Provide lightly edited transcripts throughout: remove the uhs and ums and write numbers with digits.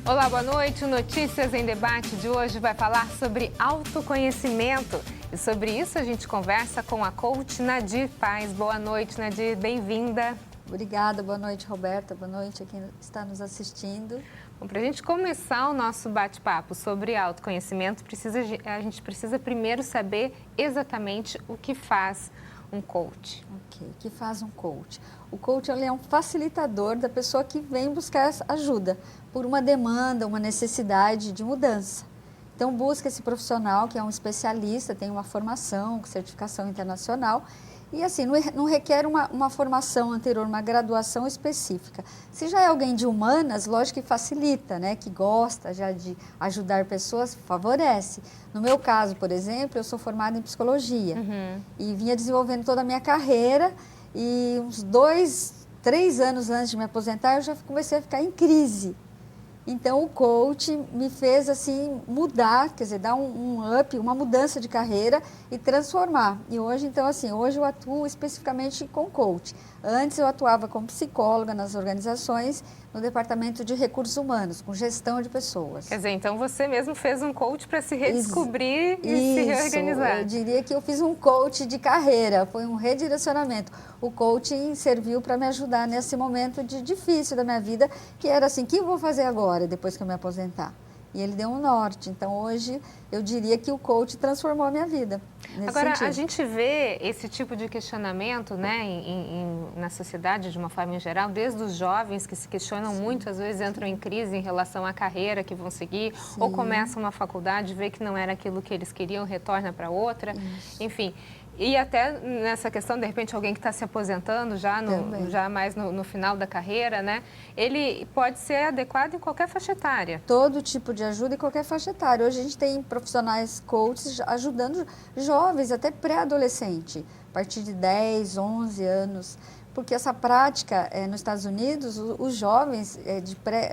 Olá, boa noite. O Notícias em Debate de hoje vai falar sobre autoconhecimento. E sobre isso a gente conversa com a coach Nadir Paz. Boa noite, Nadir. Bem-vinda. Obrigada. Boa noite, Roberta. Boa noite a quem está nos assistindo. Bom, para a gente começar o nosso bate-papo sobre autoconhecimento, a gente precisa primeiro saber exatamente o que faz um coach. Ok, o que faz um coach? O coach ele é um facilitador da pessoa que vem buscar ajuda por uma demanda, uma necessidade de mudança. Então, busca esse profissional que é um especialista, tem uma formação, certificação internacional, e assim, não requer uma formação anterior, uma graduação específica. Se já é alguém de humanas, lógico que facilita, né? Que gosta já de ajudar pessoas, favorece. No meu caso, por exemplo, eu sou formada em psicologia e vinha desenvolvendo toda a minha carreira e uns 2, 3 anos antes de me aposentar, eu já comecei a ficar em crise. Então, o coach me fez, assim, mudar, quer dizer, dar um up, uma mudança de carreira e transformar. E hoje, então, assim, hoje eu atuo especificamente com coach. Antes eu atuava como psicóloga nas organizações, no departamento de recursos humanos, com gestão de pessoas. Quer dizer, então você mesmo fez um coach para se redescobrir e se reorganizar. Eu diria que eu fiz um coach de carreira, foi um redirecionamento. O coaching serviu para me ajudar nesse momento difícil da minha vida, que era assim, o que eu vou fazer agora, depois que eu me aposentar? E ele deu um norte. Então, hoje, eu diria que o coach transformou a minha vida. Agora, a gente vê esse tipo de questionamento, né, na sociedade de uma forma em geral, desde os jovens que se questionam muito, às vezes entram em crise em relação à carreira que vão seguir, ou começam uma faculdade, vê que não era aquilo que eles queriam, retorna para outra, enfim. E até nessa questão, de repente, alguém que está se aposentando já mais no final da carreira, né? Ele pode ser adequado em qualquer faixa etária. Todo tipo de ajuda em qualquer faixa etária. Hoje a gente tem profissionais coaches ajudando jovens, até pré-adolescente, a partir de 10, 11 anos. Porque essa prática, nos Estados Unidos, os jovens,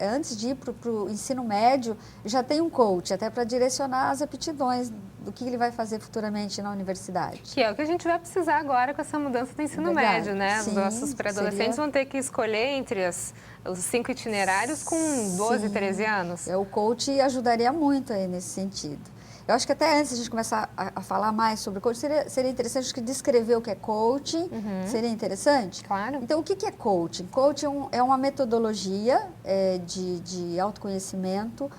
antes de ir para o ensino médio, já tem um coach, até para direcionar as aptidões do que ele vai fazer futuramente na universidade. Que é o que a gente vai precisar agora com essa mudança do ensino médio, né? Sim, os nossos pré-adolescentes vão ter que escolher entre os 5 itinerários com 12, 13 anos. O coach ajudaria muito aí nesse sentido. Eu acho que até antes de a gente começar a falar mais sobre coach, seria interessante que descrever o que é coaching, seria interessante? Claro. Então, o que é coaching? Coaching é uma metodologia de autoconhecimento,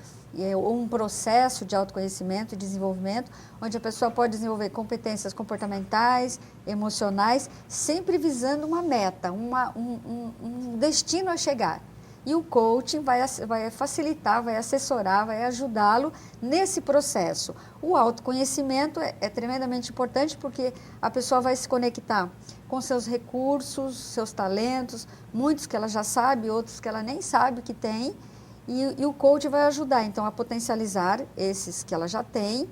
ou um processo de autoconhecimento e desenvolvimento, onde a pessoa pode desenvolver competências comportamentais, emocionais, sempre visando uma meta, um destino a chegar. E o coaching vai facilitar, vai assessorar, vai ajudá-lo nesse processo. O autoconhecimento é tremendamente importante porque a pessoa vai se conectar com seus recursos, seus talentos, muitos que ela já sabe, outros que ela nem sabe que tem. E o coach vai ajudar, então, a potencializar esses que ela já tem,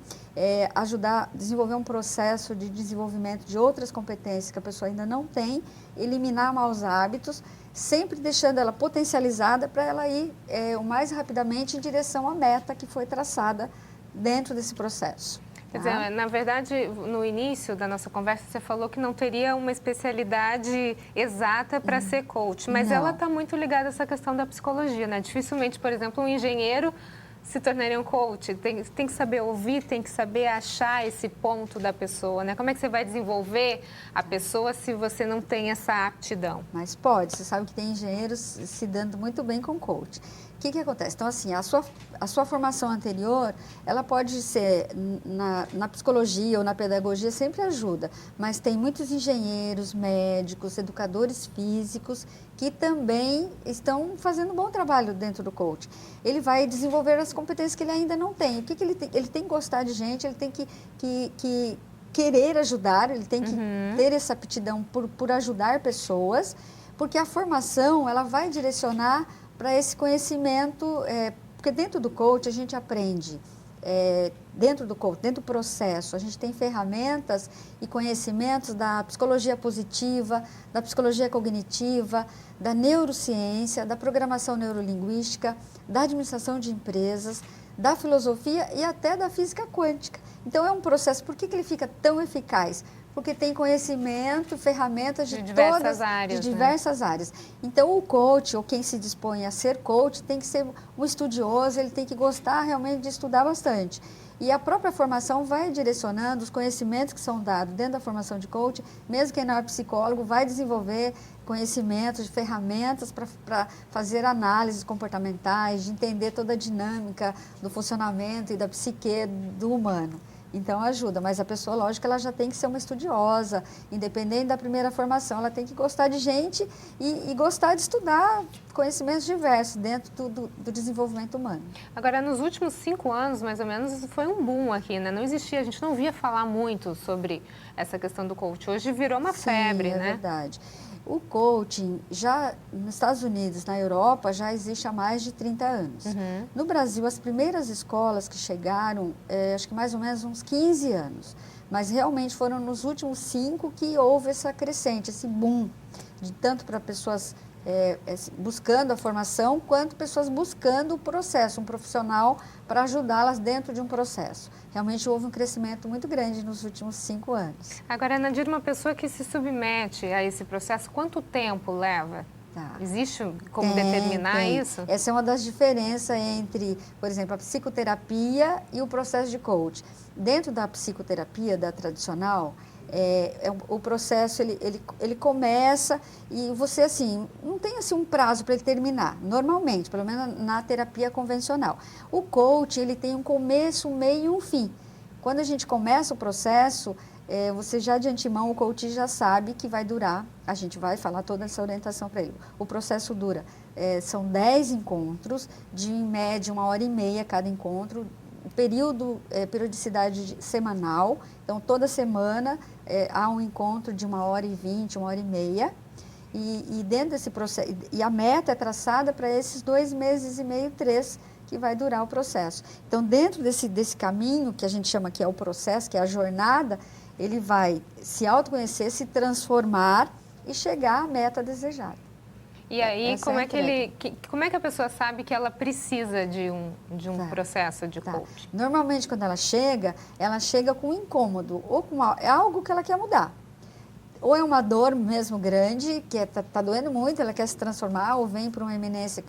ajudar a desenvolver um processo de desenvolvimento de outras competências que a pessoa ainda não tem, eliminar maus hábitos, sempre deixando ela potencializada para ela ir o mais rapidamente em direção à meta que foi traçada dentro desse processo. Quer dizer, na verdade, no início da nossa conversa, você falou que não teria uma especialidade exata para ser coach, mas ela está muito ligada a essa questão da psicologia, né? Dificilmente, por exemplo, um engenheiro se tornaria um coach. Tem que saber ouvir, tem que saber achar esse ponto da pessoa, né? Como é que você vai desenvolver a pessoa se você não tem essa aptidão? Mas pode, você sabe que tem engenheiros se dando muito bem com coach. O que acontece? Então, assim, a sua formação anterior, ela pode ser na psicologia ou na pedagogia, sempre ajuda, mas tem muitos engenheiros, médicos, educadores físicos que também estão fazendo um bom trabalho dentro do coach. Ele vai desenvolver as competências que ele ainda não tem. O que ele tem? Ele tem que gostar de gente, ele tem que querer ajudar, ele tem que ter essa aptidão por ajudar pessoas, porque a formação, ela vai direcionar para esse conhecimento, porque dentro do coach a gente aprende, dentro do coach, dentro do processo, a gente tem ferramentas e conhecimentos da psicologia positiva, da psicologia cognitiva, da neurociência, da programação neurolinguística, da administração de empresas, da filosofia e até da física quântica. Então é um processo, por que ele fica tão eficaz? porque tem conhecimento, ferramentas de diversas áreas. De diversas áreas. Então, o coach, ou quem se dispõe a ser coach, tem que ser um estudioso, ele tem que gostar realmente de estudar bastante. E a própria formação vai direcionando os conhecimentos que são dados dentro da formação de coach, mesmo quem não é psicólogo, vai desenvolver conhecimentos, ferramentas para fazer análises comportamentais, de entender toda a dinâmica do funcionamento e da psique do humano. Então ajuda, mas a pessoa, lógico, ela já tem que ser uma estudiosa, independente da primeira formação, ela tem que gostar de gente e gostar de estudar conhecimentos diversos dentro do desenvolvimento humano. Agora, nos últimos 5 anos, mais ou menos, foi um boom aqui, né? Não existia, a gente não via falar muito sobre essa questão do coach. Hoje virou uma febre, né? É verdade. O coaching, já nos Estados Unidos, na Europa, já existe há mais de 30 anos. Uhum. No Brasil, as primeiras escolas que chegaram, acho que mais ou menos uns 15 anos. Mas realmente foram nos últimos 5 que houve essa crescente, esse boom, de tanto para pessoas buscando a formação, quanto pessoas buscando o processo, um profissional para ajudá-las dentro de um processo. Realmente houve um crescimento muito grande nos últimos 5 anos. Agora, Nadir, uma pessoa que se submete a esse processo, quanto tempo leva? Tá. Existe como determinar isso? Essa é uma das diferenças entre, por exemplo, a psicoterapia e o processo de coach. Dentro da psicoterapia, da tradicional, o processo ele começa e você assim não tem assim um prazo para ele terminar, normalmente, pelo menos na terapia convencional. O coach ele tem um começo, um meio e um fim. Quando a gente começa o processo, você já de antemão, o coach já sabe que vai durar, a gente vai falar toda essa orientação para ele. O processo dura, são 10 encontros, de em média 1h30 cada encontro, período, periodicidade semanal, então toda semana há um encontro de 1h20, 1h30, e dentro desse processo, e a meta é traçada para esses 2 meses e meio, 3, que vai durar o processo. Então, dentro desse caminho, que a gente chama que é o processo, que é a jornada, ele vai se autoconhecer, se transformar e chegar à meta desejada. E aí, como é que a pessoa sabe que ela precisa de um processo de coaching? Normalmente, quando ela chega com um incômodo ou com algo que ela quer mudar. Ou é uma dor mesmo grande, que está doendo muito, ela quer se transformar, ou vem para uma eminência.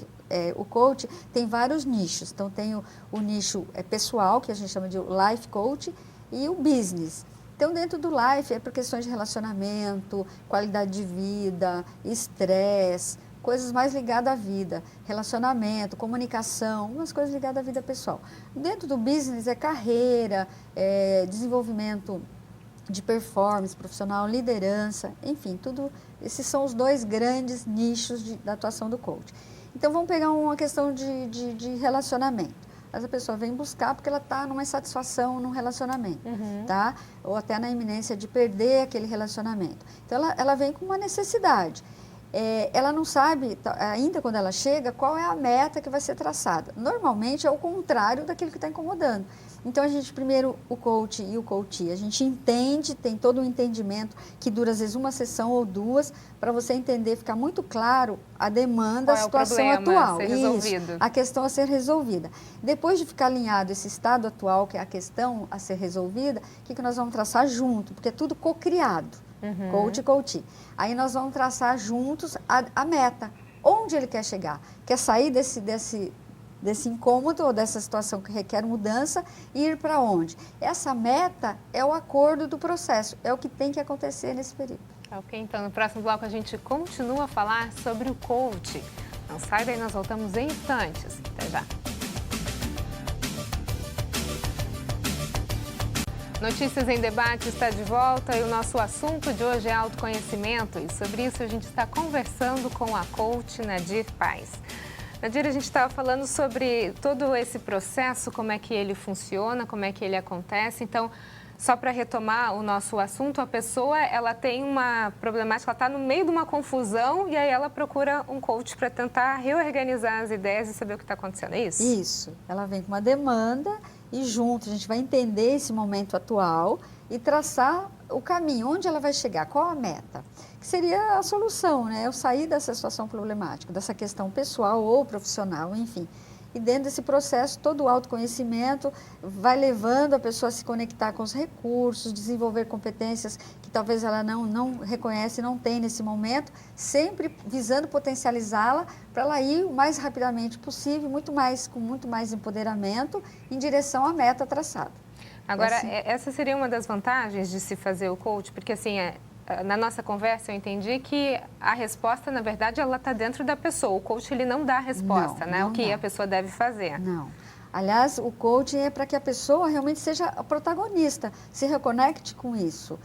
O coach tem vários nichos. Então, tem o nicho pessoal, que a gente chama de life coach, e o business. Então, dentro do life é por questões de relacionamento, qualidade de vida, estresse, coisas mais ligadas à vida, relacionamento, comunicação, umas coisas ligadas à vida pessoal. Dentro do business é carreira, desenvolvimento de performance profissional, liderança, enfim, tudo. Esses são os 2 grandes nichos da atuação do coach. Então, vamos pegar uma questão de relacionamento. A pessoa vem buscar porque ela está numa insatisfação num relacionamento, tá? Ou até na iminência de perder aquele relacionamento. Então, ela vem com uma necessidade. Ela não sabe, ainda quando ela chega, qual é a meta que vai ser traçada. Normalmente é o contrário daquilo que está incomodando. Então, a gente, primeiro, o coach e o coachee, a gente entende, tem todo um entendimento que dura, às vezes, uma sessão ou 2, para você entender, ficar muito claro a demanda, a situação atual. A ser resolvido. Isso, a questão a ser resolvida. Depois de ficar alinhado esse estado atual, que é a questão a ser resolvida, o que nós vamos traçar junto? Porque é tudo co-criado, coach e coachee. Aí nós vamos traçar juntos a meta, onde ele quer chegar. Quer sair desse incômodo ou dessa situação que requer mudança e ir para onde? Essa meta é o acordo do processo, é o que tem que acontecer nesse período. Ok, então no próximo bloco a gente continua a falar sobre o coach. Não sai daí, nós voltamos em instantes. Até já. Notícias em Debate está de volta e o nosso assunto de hoje é autoconhecimento. E sobre isso a gente está conversando com a coach Nadir Paz. Nadir, a gente estava falando sobre todo esse processo, como é que ele funciona, como é que ele acontece. Então, só para retomar o nosso assunto, a pessoa ela tem uma problemática, ela está no meio de uma confusão e aí ela procura um coach para tentar reorganizar as ideias e saber o que está acontecendo, é isso? Isso, ela vem com uma demanda e junto a gente vai entender esse momento atual e traçar o caminho, onde ela vai chegar, qual a meta. Que seria a solução, né? Eu sair dessa situação problemática, dessa questão pessoal ou profissional, enfim. e dentro desse processo, todo o autoconhecimento vai levando a pessoa a se conectar com os recursos, desenvolver competências que talvez ela não reconhece, não tem nesse momento, sempre visando potencializá-la para ela ir o mais rapidamente possível, com muito mais empoderamento em direção à meta traçada. Agora, assim. essa seria uma das vantagens de se fazer o coach, porque assim, na nossa conversa eu entendi que a resposta, na verdade, ela está dentro da pessoa. O coach, ele não dá a resposta, né? Não O que dá. a pessoa deve fazer. Não. Aliás, o coaching é para que a pessoa realmente seja a protagonista, se reconecte com isso.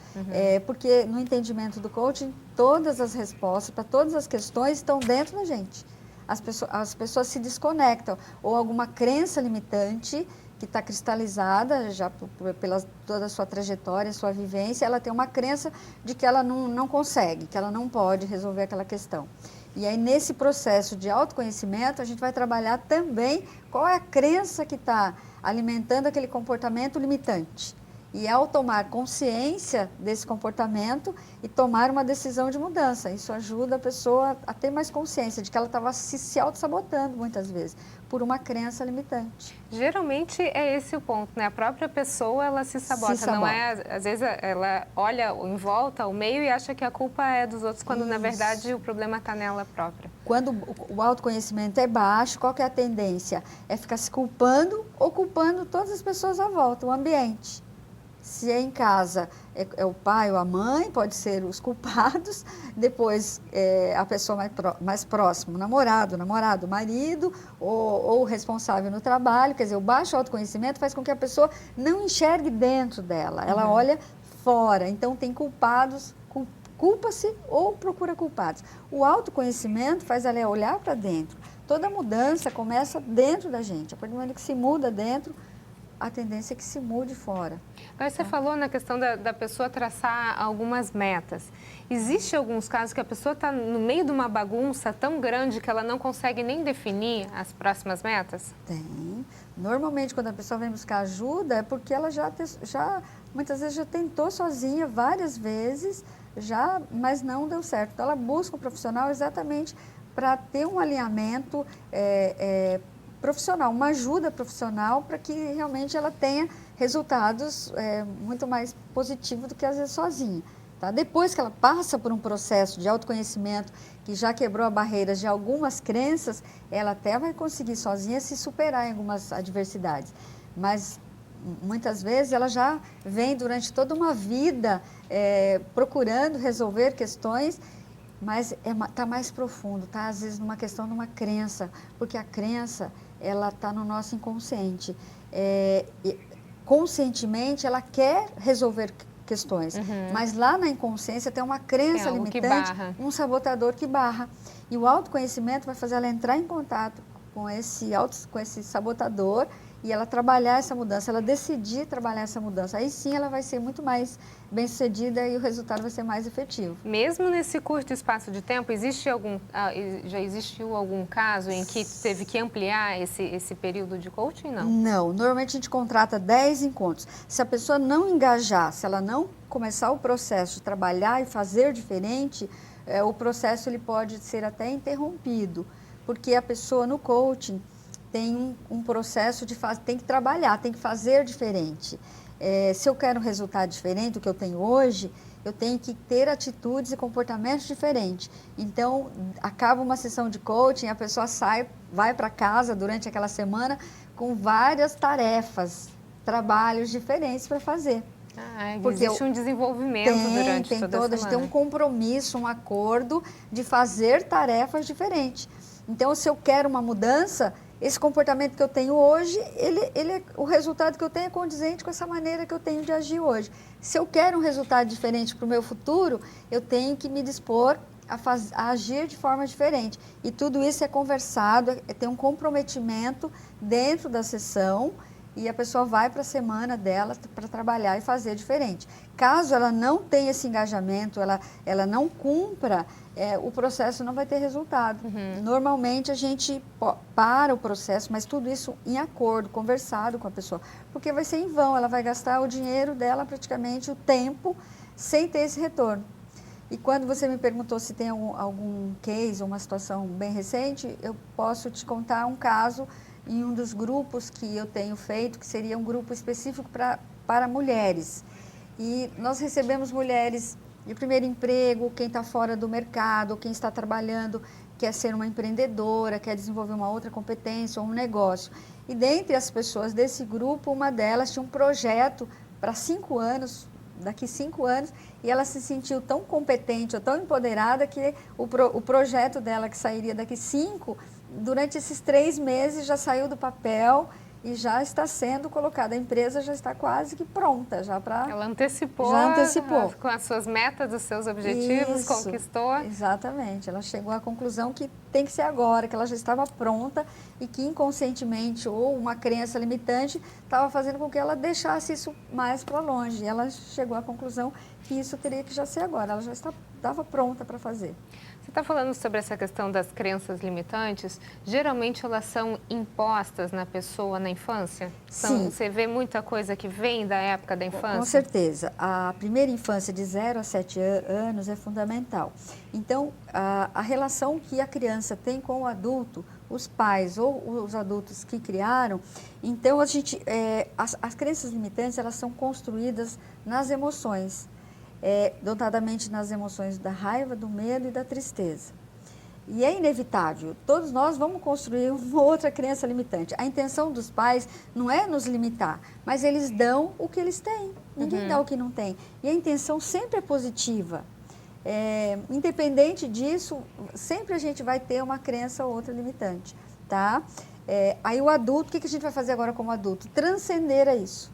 Porque no entendimento do coaching, todas as respostas para todas as questões estão dentro da gente. As pessoas se desconectam, ou alguma crença limitante que está cristalizada já pela toda a sua trajetória, sua vivência, ela tem uma crença de que ela não consegue, que ela não pode resolver aquela questão. E aí, nesse processo de autoconhecimento, a gente vai trabalhar também qual é a crença que está alimentando aquele comportamento limitante. E ao tomar consciência desse comportamento e tomar uma decisão de mudança, isso ajuda a pessoa a ter mais consciência de que ela estava se auto-sabotando muitas vezes por uma crença limitante. Geralmente é esse o ponto, né? A própria pessoa, ela se sabota. Não é, às vezes ela olha em volta, ao meio, e acha que a culpa é dos outros, quando na verdade o problema está nela própria. Quando o autoconhecimento é baixo, qual que é a tendência? É ficar se culpando ou culpando todas as pessoas à volta, o ambiente. Se é em casa, é o pai ou a mãe, pode ser os culpados, depois a pessoa mais próxima, o namorado, o marido, ou o responsável no trabalho. Quer dizer, o baixo autoconhecimento faz com que a pessoa não enxergue dentro dela, ela olha fora. Então, tem culpados, culpa-se ou procura culpados. O autoconhecimento faz ela olhar para dentro. Toda mudança começa dentro da gente. A partir do momento que se muda dentro, a tendência é que se mude fora. Agora, você falou na questão da pessoa traçar algumas metas. Existe alguns casos que a pessoa está no meio de uma bagunça tão grande que ela não consegue nem definir as próximas metas? Tem. Normalmente, quando a pessoa vem buscar ajuda, é porque ela muitas vezes já tentou sozinha várias vezes, mas não deu certo. Então, ela busca um profissional exatamente para ter um alinhamento profissional, uma ajuda profissional para que realmente ela tenha resultados muito mais positivos do que às vezes sozinha. Tá? Depois que ela passa por um processo de autoconhecimento que já quebrou as barreiras de algumas crenças, ela até vai conseguir sozinha se superar em algumas adversidades. Mas muitas vezes ela já vem durante toda uma vida procurando resolver questões, mas está mais profundo, está às vezes numa questão de uma crença, porque a crença ela está no nosso inconsciente. Conscientemente ela quer resolver questões, mas lá na inconsciência tem uma crença limitante, um sabotador que barra. E o autoconhecimento vai fazer ela entrar em contato com esse sabotador e ela trabalhar essa mudança, ela decidir trabalhar essa mudança. Aí sim ela vai ser muito mais bem-sucedida e o resultado vai ser mais efetivo. Mesmo nesse curto espaço de tempo, já existiu algum caso em que teve que ampliar esse período de coaching? Não? Não, normalmente a gente contrata 10 encontros. Se a pessoa não engajar, se ela não começar o processo de trabalhar e fazer diferente, o processo ele pode ser até interrompido, porque a pessoa no coaching tem um processo tem que trabalhar, tem que fazer diferente. Se eu quero um resultado diferente do que eu tenho hoje, eu tenho que ter atitudes e comportamentos diferentes. Então, acaba uma sessão de coaching, a pessoa vai para casa durante aquela semana com várias tarefas, trabalhos diferentes para fazer. Porque existe um desenvolvimento durante toda a semana. A gente tem um compromisso, um acordo de fazer tarefas diferentes. Então, se eu quero uma mudança, esse comportamento que eu tenho hoje, o resultado que eu tenho é condizente com essa maneira que eu tenho de agir hoje. Se eu quero um resultado diferente para o meu futuro, eu tenho que me dispor a agir de forma diferente. E tudo isso é conversado, tem um comprometimento dentro da sessão e a pessoa vai para a semana dela para trabalhar e fazer diferente. Caso ela não tenha esse engajamento, ela não cumpra, o processo não vai ter resultado. Normalmente a gente para o processo, mas tudo isso em acordo, conversado com a pessoa, porque vai ser em vão, ela vai gastar o dinheiro dela, praticamente o tempo, sem ter esse retorno. E quando você me perguntou se tem algum case, uma situação bem recente, eu posso te contar um caso em um dos grupos que eu tenho feito, que seria um grupo específico para mulheres. E nós recebemos mulheres de primeiro emprego, quem está fora do mercado, quem está trabalhando, quer ser uma empreendedora, quer desenvolver uma outra competência ou um negócio. E dentre as pessoas desse grupo, uma delas tinha um projeto para 5 anos, daqui 5 anos, e ela se sentiu tão competente ou tão empoderada que o projeto dela, que sairia daqui 5, durante esses 3 meses já saiu do papel e já está sendo colocada. A empresa já está quase que pronta já para... Ela antecipou, com as suas metas, os seus objetivos, Isso, conquistou. Exatamente. Ela chegou à conclusão que tem que ser agora, que ela já estava pronta e que inconscientemente ou uma crença limitante estava fazendo com que ela deixasse isso mais para longe. E ela chegou à conclusão que isso teria que já ser agora. Ela já estava pronta para fazer. Você está falando sobre essa questão das crenças limitantes. Geralmente elas são impostas na pessoa na infância? Sim. Você vê muita coisa que vem da época da infância? Com certeza. A primeira infância de 0 a 7 anos é fundamental. Então, a relação que a criança tem com o adulto, os pais ou os adultos que criaram, então as crenças limitantes, elas são construídas nas emoções. Notadamente nas emoções da raiva, do medo e da tristeza. E é inevitável, todos nós vamos construir uma outra crença limitante. A intenção dos pais não é nos limitar, mas eles dão o que eles têm, ninguém dá o que não tem. E a intenção sempre é positiva. Independente disso, sempre a gente vai ter uma crença ou outra limitante. Tá? Aí o adulto, o que a gente vai fazer agora como adulto? Transcender a isso.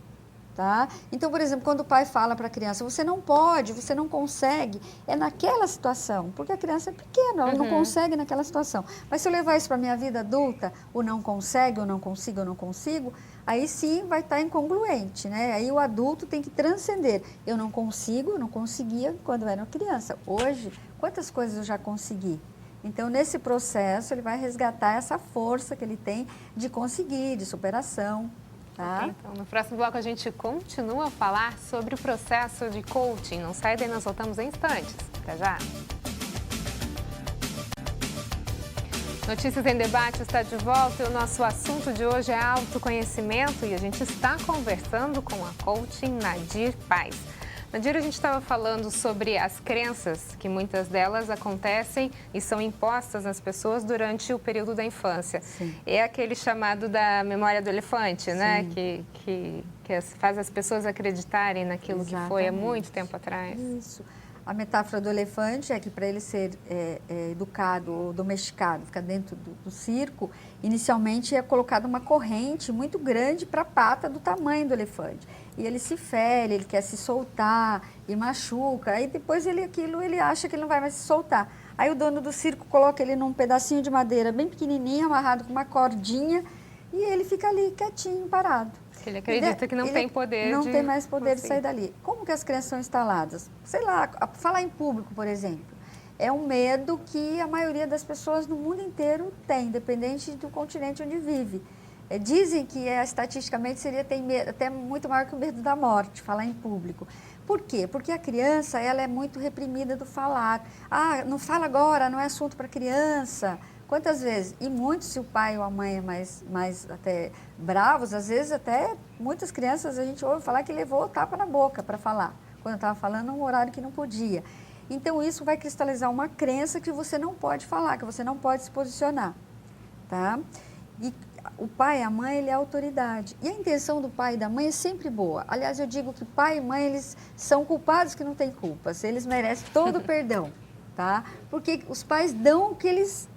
Tá? Então, por exemplo, quando o pai fala para a criança, você não pode, você não consegue, é naquela situação, porque a criança é pequena, ela não consegue naquela situação. Mas se eu levar isso para a minha vida adulta, o não consegue, ou não consigo, ou não consigo, aí sim vai estar incongruente, né? Aí o adulto tem que transcender. Eu não consigo, eu não conseguia quando eu era criança. Hoje, quantas coisas eu já consegui? Então, nesse processo, ele vai resgatar essa força que ele tem de conseguir, de superação. Tá? Okay, então, no próximo bloco a gente continua a falar sobre o processo de coaching. Não sai daí, nós voltamos em instantes. Até já! Notícias em Debate está de volta e o nosso assunto de hoje é autoconhecimento e a gente está conversando com a coaching Nadir Paz. Nadir, a gente estava falando sobre as crenças, que muitas delas acontecem e são impostas nas pessoas durante o período da infância. Sim. É aquele chamado da memória do elefante, né? Que faz as pessoas acreditarem naquilo que foi há muito tempo atrás. Isso. A metáfora do elefante é que para ele ser educado ou domesticado, ficar dentro do circo, inicialmente é colocada uma corrente muito grande para a pata do tamanho do elefante. E ele se fere, ele quer se soltar e machuca. Aí depois ele acha que ele não vai mais se soltar. Aí o dono do circo coloca ele num pedacinho de madeira bem pequenininho, amarrado com uma cordinha, e ele fica ali quietinho, parado. Ele acredita que não tem poder não tem mais poder de sair dali. Como que as crenças são instaladas? Sei lá, falar em público, por exemplo, é um medo que a maioria das pessoas no mundo inteiro tem, independente do continente onde vive. Dizem que estatisticamente tem medo, até muito maior que o medo da morte, falar em público. Por quê? Porque a criança ela é muito reprimida do falar. Ah, não fala agora, não é assunto para criança. Quantas vezes? E muitos, se o pai ou a mãe é mais até bravos, às vezes até muitas crianças a gente ouve falar que levou tapa na boca para falar, quando estava falando num horário que não podia. Então isso vai cristalizar uma crença que você não pode falar, que você não pode se posicionar. Tá? E o pai e a mãe, ele é autoridade. E a intenção do pai e da mãe é sempre boa. Aliás, eu digo que pai e mãe, eles são culpados que não têm culpas. Eles merecem todo o perdão, tá? Porque os pais dão o que eles...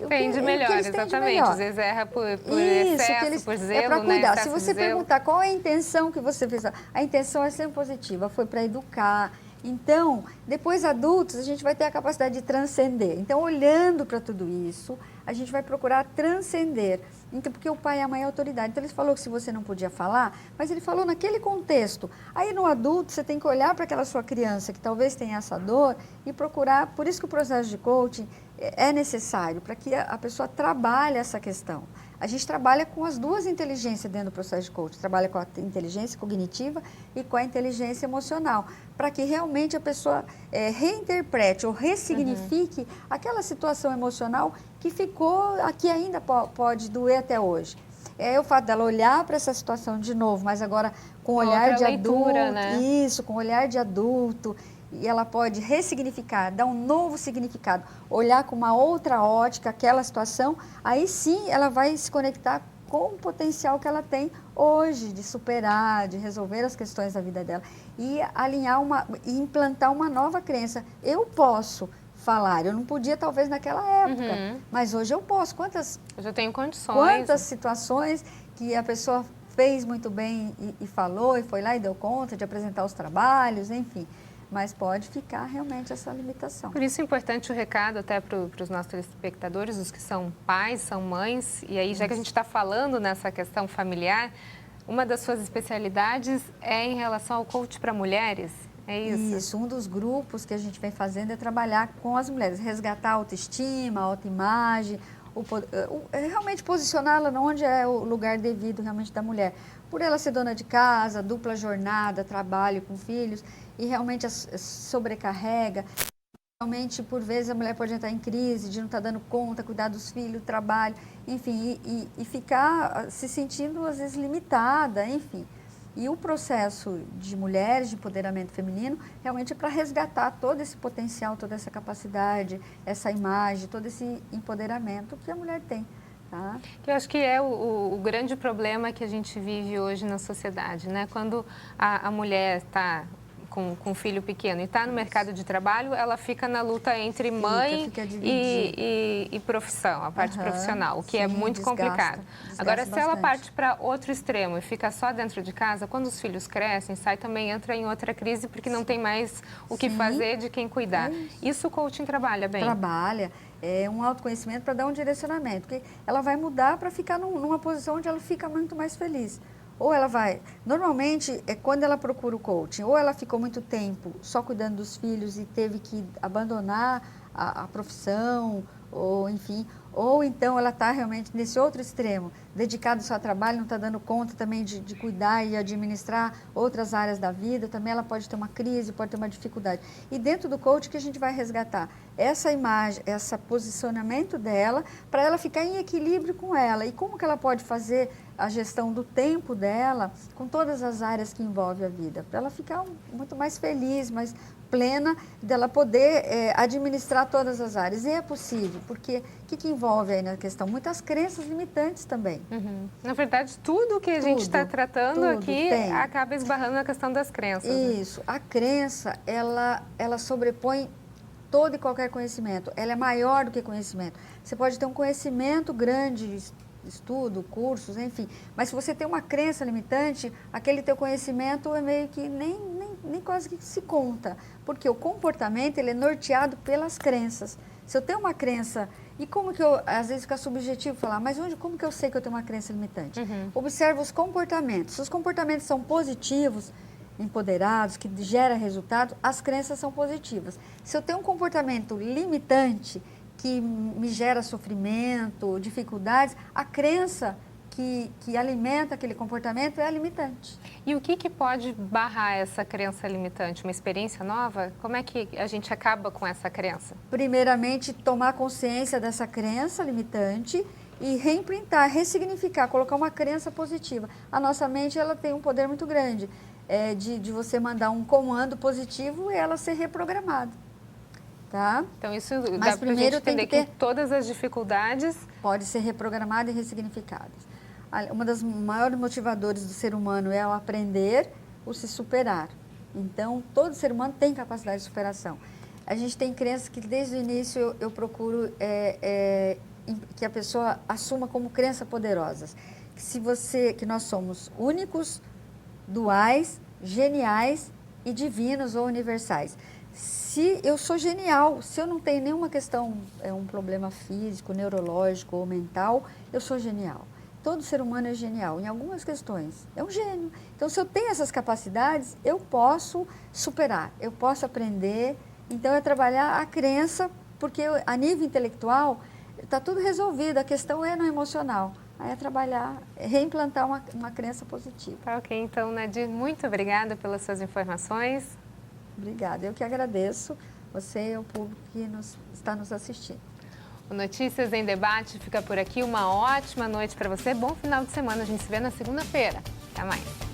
Tem de melhor, exatamente. Às vezes erra por excesso, por zelo, é para cuidar. Né? Se você perguntar qual é a intenção que você fez, a intenção é sempre positiva, foi para educar. Então, depois adultos, a gente vai ter a capacidade de transcender. Então, olhando para tudo isso, a gente vai procurar transcender. Então, porque o pai e a mãe é autoridade. Então, ele falou que se você não podia falar, mas ele falou naquele contexto. Aí, no adulto, você tem que olhar para aquela sua criança que talvez tenha essa dor e procurar. Por isso que o processo de coaching é necessário, para que a pessoa trabalhe essa questão. A gente trabalha com as duas inteligências dentro do processo de coaching. Trabalha com a inteligência cognitiva e com a inteligência emocional, para que realmente a pessoa reinterprete ou ressignifique aquela situação emocional que ficou, que ainda pode doer até hoje. É o fato dela olhar para essa situação de novo, mas agora com Uma olhar outra de leitura, adulto, né? isso, com olhar de adulto, e ela pode ressignificar, dar um novo significado, olhar com uma outra ótica aquela situação, aí sim ela vai se conectar com o potencial que ela tem hoje de superar, de resolver as questões da vida dela e alinhar e implantar uma nova crença. Eu posso falar, eu não podia talvez naquela época, mas hoje eu posso. Hoje eu tenho condições. Quantas situações que a pessoa fez muito bem e falou e foi lá e deu conta de apresentar os trabalhos, enfim. Mas pode ficar realmente essa limitação. Por isso é importante o recado até para os nossos telespectadores, os que são pais, são mães, e aí já que a gente está falando nessa questão familiar, uma das suas especialidades é em relação ao coach para mulheres, é isso? Isso, um dos grupos que a gente vem fazendo é trabalhar com as mulheres, resgatar a autoestima, a autoimagem, realmente posicioná-la onde é o lugar devido realmente da mulher. Por ela ser dona de casa, dupla jornada, trabalho com filhos, e realmente sobrecarrega. Realmente, por vezes, a mulher pode entrar em crise, de não estar dando conta, cuidar dos filhos, trabalho, enfim, e ficar se sentindo, às vezes, limitada, enfim. E o processo de mulheres, de empoderamento feminino, realmente é para resgatar todo esse potencial, toda essa capacidade, essa imagem, todo esse empoderamento que a mulher tem. Tá? Que eu acho que é o grande problema que a gente vive hoje na sociedade, né? Quando a mulher está com um filho pequeno e está no mercado de trabalho, ela fica na luta entre mãe e profissão, a parte profissional, o que é muito complicado. Agora, se ela parte para outro extremo e fica só dentro de casa, quando os filhos crescem, sai também, entra em outra crise porque não tem mais o que fazer, de quem cuidar. Isso o coaching trabalha bem? Trabalha. É um autoconhecimento para dar um direcionamento, porque ela vai mudar para ficar numa posição onde ela fica muito mais feliz. Ou ela vai, normalmente, quando ela procura o coaching, ou ela ficou muito tempo só cuidando dos filhos e teve que abandonar a profissão, ou enfim, ou então ela está realmente nesse outro extremo, dedicada só ao trabalho, não está dando conta também de cuidar e administrar outras áreas da vida, também ela pode ter uma crise, pode ter uma dificuldade. E dentro do coaching que a gente vai resgatar essa imagem, esse posicionamento dela, para ela ficar em equilíbrio com ela. E como que ela pode fazer a gestão do tempo dela com todas as áreas que envolvem a vida, para ela ficar muito mais feliz, mais plena, dela poder administrar todas as áreas. E é possível, porque o que envolve aí na questão? Muitas crenças limitantes também. Na verdade, tudo que a gente está tratando aqui acaba esbarrando na questão das crenças. Isso. Né? A crença, ela sobrepõe todo e qualquer conhecimento. Ela é maior do que conhecimento. Você pode ter um conhecimento grande, estudo, cursos, enfim. Mas se você tem uma crença limitante, aquele teu conhecimento é meio que nem quase que se conta. Porque o comportamento, ele é norteado pelas crenças. Se eu tenho uma crença, e como que eu, às vezes fica subjetivo falar, mas como que eu sei que eu tenho uma crença limitante? Observa os comportamentos. Se os comportamentos são positivos, empoderados, que geram resultado, as crenças são positivas. Se eu tenho um comportamento limitante, que me gera sofrimento, dificuldades, a crença que alimenta aquele comportamento é limitante. E o que pode barrar essa crença limitante? Uma experiência nova? Como é que a gente acaba com essa crença? Primeiramente, tomar consciência dessa crença limitante e reimprintar, ressignificar, colocar uma crença positiva. A nossa mente, ela tem um poder muito grande de você mandar um comando positivo e ela ser reprogramada. Tá? Então, isso dá para a gente entender que todas as dificuldades podem ser reprogramadas e ressignificadas. Uma das maiores motivadores do ser humano é o aprender, o se superar. Então, todo ser humano tem capacidade de superação. A gente tem crenças que, desde o início, eu procuro que a pessoa assuma como crença poderosas. Que nós somos únicos, duais, geniais e divinos ou universais. Se eu sou genial, se eu não tenho nenhuma questão, um problema físico, neurológico ou mental, eu sou genial. Todo ser humano é genial, em algumas questões, é um gênio. Então, se eu tenho essas capacidades, eu posso superar, eu posso aprender. Então, é trabalhar a crença, porque a nível intelectual está tudo resolvido, a questão é no emocional. Aí é trabalhar, reimplantar uma crença positiva. Tá, ok. Então, Nadir, muito obrigada pelas suas informações. Obrigada, eu que agradeço você e o público que está nos assistindo. O Notícias em Debate fica por aqui. Uma ótima noite para você. Bom final de semana. A gente se vê na segunda-feira. Até mais.